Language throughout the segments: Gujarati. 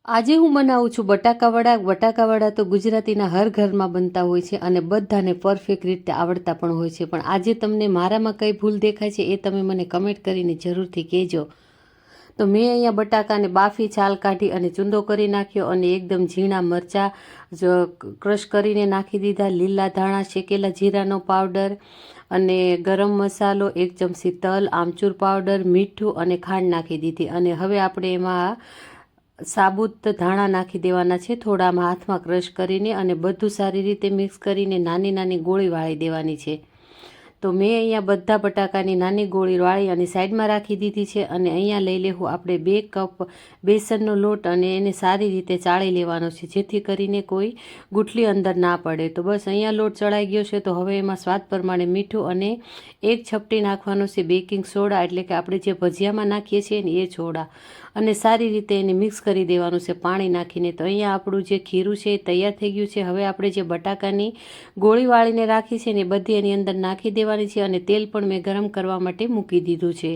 આજે હું બનાવું છું બટાકાવડા. બટાકાવડા તો ગુજરાતીના હર ઘરમાં બનતા હોય છે અને બધાને પરફેક્ટ રીતે આવડતા પણ હોય છે. પણ આજે તમને મારામાં કઈ ભૂલ દેખાય છે એ તમે મને કમેન્ટ કરીને જરૂરથી કહેજો. તો મેં અહીંયા બટાકાને બાફી છાલ કાઢી અને ચૂંદો કરી નાખ્યો અને એકદમ ઝીણા મરચાં ક્રશ કરીને નાખી દીધા, લીલા ધાણા, શેકેલા જીરાનો પાવડર અને ગરમ મસાલો, 1 ચમચી તલ, આમચૂર પાવડર, મીઠું અને ખાંડ નાખી દીધી. અને હવે આપણે એમાં સાબુત ધાણા નાખી દેવાના છે, થોડામાં હાથમાં ક્રશ કરીને, અને બધું સારી રીતે મિક્સ કરીને નાની નાની ગોળી વાળી દેવાની છે. તો મેં અહીંયા બધા બટાકાની નાની ગોળી વાળી અને સાઈડમાં રાખી દીધી છે. અને અહીંયા લઈ લેવું આપણે 2 કપ બેસનનો લોટ અને એને સારી રીતે ચાળી લેવાનો છે, જેથી કરીને કોઈ ગુઠલી અંદર ના પડે. તો બસ અહીંયા લોટ ચડાઈ ગયો છે. તો હવે એમાં સ્વાદ પ્રમાણે મીઠું અને 1 છપટી નાખવાનો છે બેકિંગ સોડા, એટલે કે આપણે જે ભજીયામાં નાખીએ છીએ ને એ સોડા, અને સારી રીતે એને મિક્સ કરી દેવાનું છે પાણી નાખીને. તો અહીંયા આપણું જે ખીરું છે એ તૈયાર થઈ ગયું છે. હવે આપણે જે બટાકાની ગોળી વાળીને રાખી છે ને એ બધી એની અંદર નાખી દેવાની છે. અને તેલ પણ મેં ગરમ કરવા માટે મૂકી દીધું છે.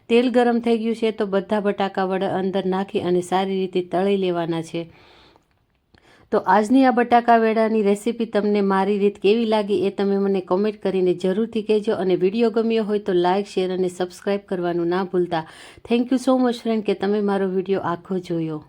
તેલ ગરમ થઈ ગયું છે તો બધા બટાકા વડા અંદર નાખી અને સારી રીતે તળી લેવાના છે. તો આજની આ બટાકા વેડાની રેસીપી તમને મારી રીત કેવી લાગી એ તમે મને કોમેન્ટ કરીને જરૂરથી કહેજો. અને વિડીયો ગમ્યો હોય તો લાઇક, શેર અને સબસ્ક્રાઈબ કરવાનું ના ભૂલતા. Thank you so much friend કે તમે મારો વિડીયો આખો જોયો.